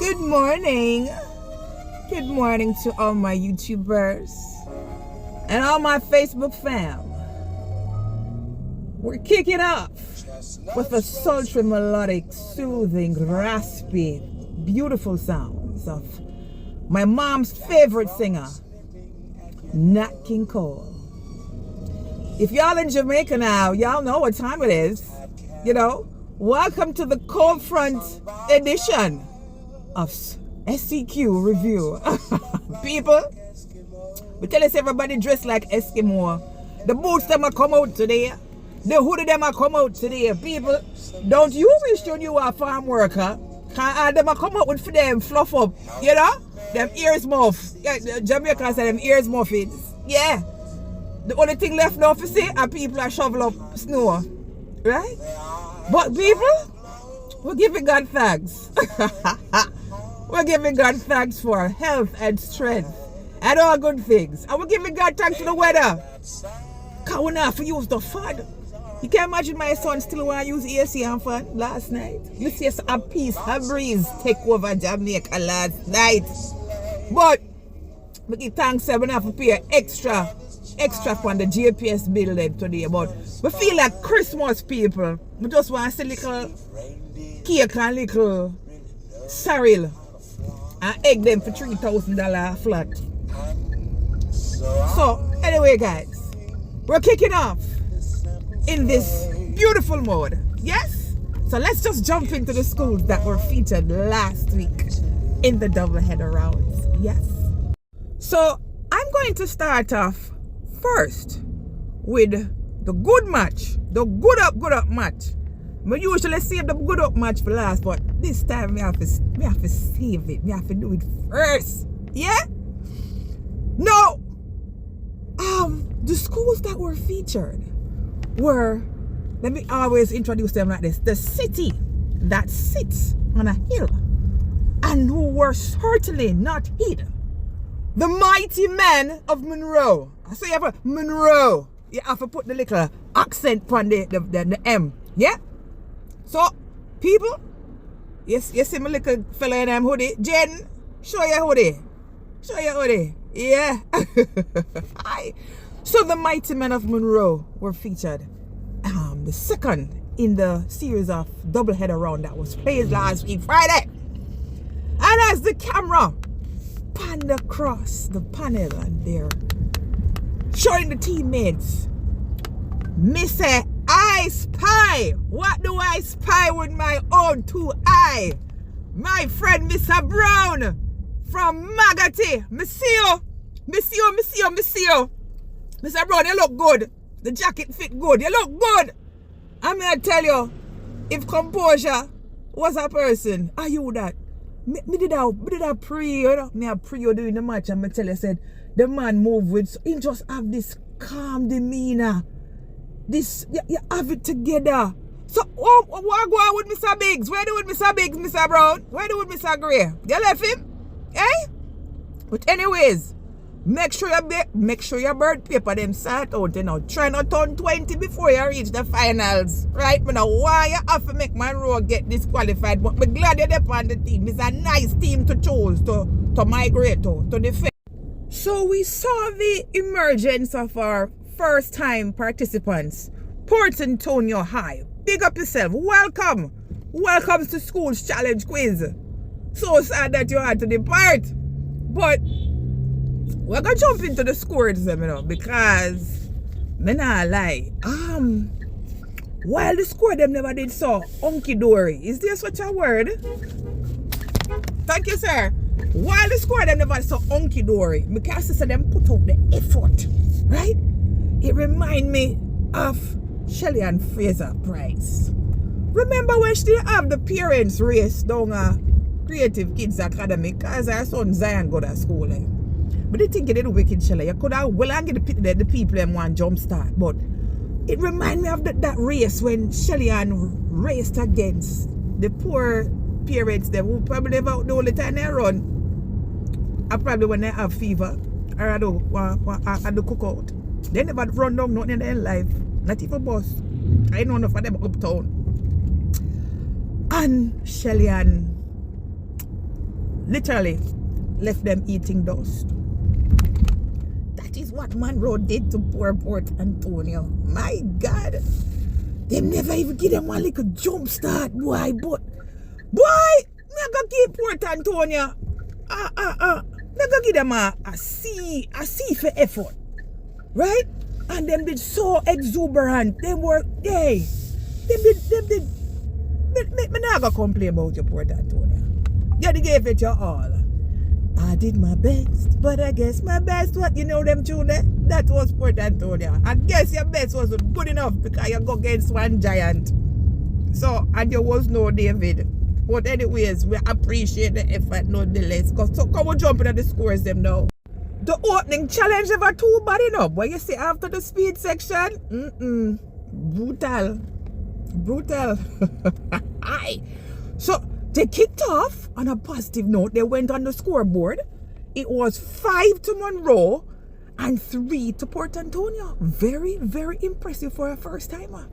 Good morning. Good morning to all my YouTubers and all my Facebook fam. We're kicking off with the sultry, melodic, soothing, raspy, beautiful sounds of my mom's favorite singer, Nat King Cole. If y'all in Jamaica now, y'all know what time it is. You know, welcome to the Cold Front edition of SEQ Review. People, we tell us everybody dressed like Eskimo. The boots them are come out today. The hoodie them are come out today. People, don't you wish you knew a farm worker? Can them are come out with for them fluff up, you know? Them ears muff. Yeah, Jamaica say them ears muffins. Yeah. The only thing left now to see are people are shovel up snow. Right? But people, we're giving God thanks. We're giving God thanks for health and strength and all good things. And we're giving God thanks for the weather. Because we not to use the fan. You can imagine my son still want to use AC and fan last night. You see a peace, a breeze take over Jamaica last night. But we give thanks that we have to pay extra from the GPS bill them today. But we feel like Christmas people. We just want to see little cake and little cereal and egg them for $3,000 flat. So anyway guys, we're kicking off in this beautiful mode. Yes? So let's just jump into the schools that were featured last week in the doubleheader rounds. Yes? So I'm going to start off first with the good match, the good up match. I usually save the good up match for last, but this time me have to save it. Me have to do it first. Yeah? No. The schools that were featured were, let me always introduce them like this, the city that sits on a hill and who were certainly not hid. The mighty men of Munro. I say ever Munro. You have to put the little accent on the M. Yeah? So, people, yes, you see my little fella in them hoodie. Jen, show your hoodie. Show your hoodie. Yeah. Hi. So the mighty men of Munro were featured. The second in the series of doubleheader round that was played last week, Friday. And as the camera panned across the panel and they're showing the teammates, me say, I spy. What do I spy with my own two eye? My friend Mr. Brown from Magati. Monsieur. Mr. Brown, you look good. The jacket fit good. You look good. I'm going to tell you, if composure was a person, are you that? Me did a pray, you know? Me a pray you during the match and me tell you, said, the man move with, he just have this calm demeanor. This, you have it together. So, what go on with Mr. Biggs? Where do with Mr. Biggs, Mr. Brown? Where do with Mr. Gray? You left him? Eh? But anyways, make sure your bird paper them sort out, you know. Try not turn 20 before you reach the finals. Right? But now why you have to make Munro get disqualified? But I'm glad you're there on the team. It's a nice team to choose to migrate to defend. So we saw the emergence of our first time participants, Port Antonio High. Big up yourself. Welcome. Welcome to School's Challenge Quiz. So sad that you had to depart. But we're gonna jump into the scores, you know, because me not lie. While the score them never did so hunky dory. Is there such a word? Thank you, sir. While the score them never so hunky dory, because they them put out the effort, right? It remind me of Shelly and Fraser Price. Remember when she didn't have the parents race down a Creative Kids Academy because her son Zion go to school. But they think you did wicked, Shelly. You could have well and get the people them one jump start. But it remind me of that race when Shelly and raced against the poor parents them who probably never the only time they run. I probably when they have fever or I do cook out. They never run down nothing in their life. Not even bus. I know enough of them uptown. And Shelly and literally left them eating dust. That is what Munro did to poor Port Antonio. My God. They never even give them one little jump start, boy. But, boy, me gonna give Port Antonio me gonna give them a C for effort. Right? And them did so exuberant. They were, hey, them did. Me not gonna complain about your Port Antonio. You gave it your all. I did my best, but I guess my best, what you know them tune there? That was Port Antonio. I guess your best wasn't good enough because you go against one giant. So, and there was no David. But anyways, we appreciate the effort nonetheless. So come on, jump into the scores them now. The opening challenge ever too bad enough. What you see after the speed section? Brutal. Aye. So they kicked off on a positive note. They went on the scoreboard. It was 5 to Munro and 3 to Port Antonio. Very, very impressive for a first timer.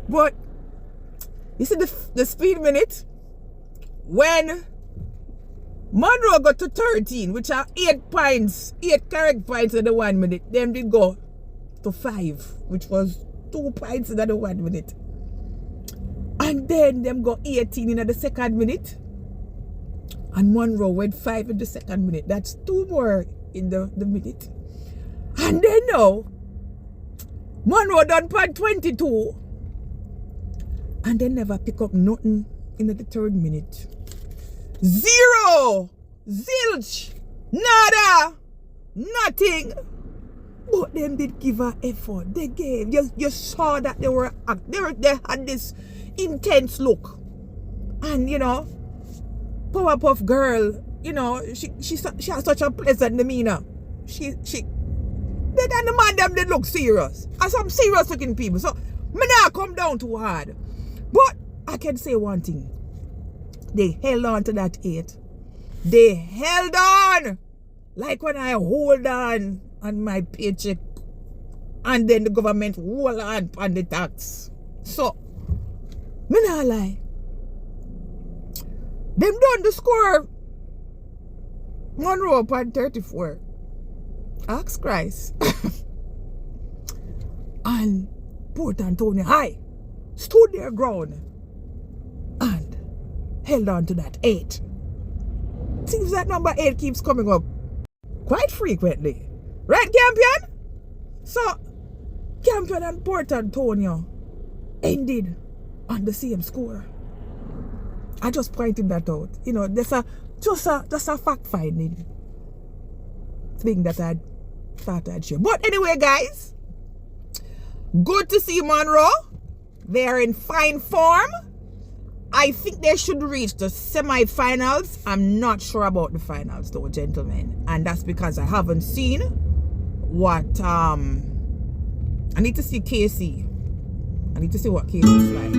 But you see the speed minute when Munro got to 13, which are 8 points, 8 correct points in the 1 minute. Them did go to 5, which was 2 points in the 1 minute. And then them got 18 in the second minute. And Munro went 5 in the second minute. That's 2 more in the minute. And then now, Munro done point 22. And they never pick up nothing in the third minute. 0! Zilch! Nada! Nothing! But them did give her effort. They gave. You saw that they had this intense look. And you know, Powerpuff Girl, you know, she has such a pleasant demeanor. They and the man them they look serious. And some serious looking people. So me not come down too hard. But I can say one thing. They held on to that 8. They held on. Like when I hold on my paycheck and then the government hold on the tax. So, me not lie. Them done the score. Munro upon 34. Ask Christ. And Port Antonio High stood their ground and held on to that 8. Seems that number 8 keeps coming up quite frequently. Right, Campion? So, Campion and Port Antonio ended on the same score. I just pointed that out. You know, just a fact-finding thing that I thought I'd share. But anyway, guys, good to see Munro. They're in fine form. I think they should reach the semi-finals. I'm not sure about the finals though, gentlemen. And that's because I haven't seen what I need to see KC. I need to see what KC is like.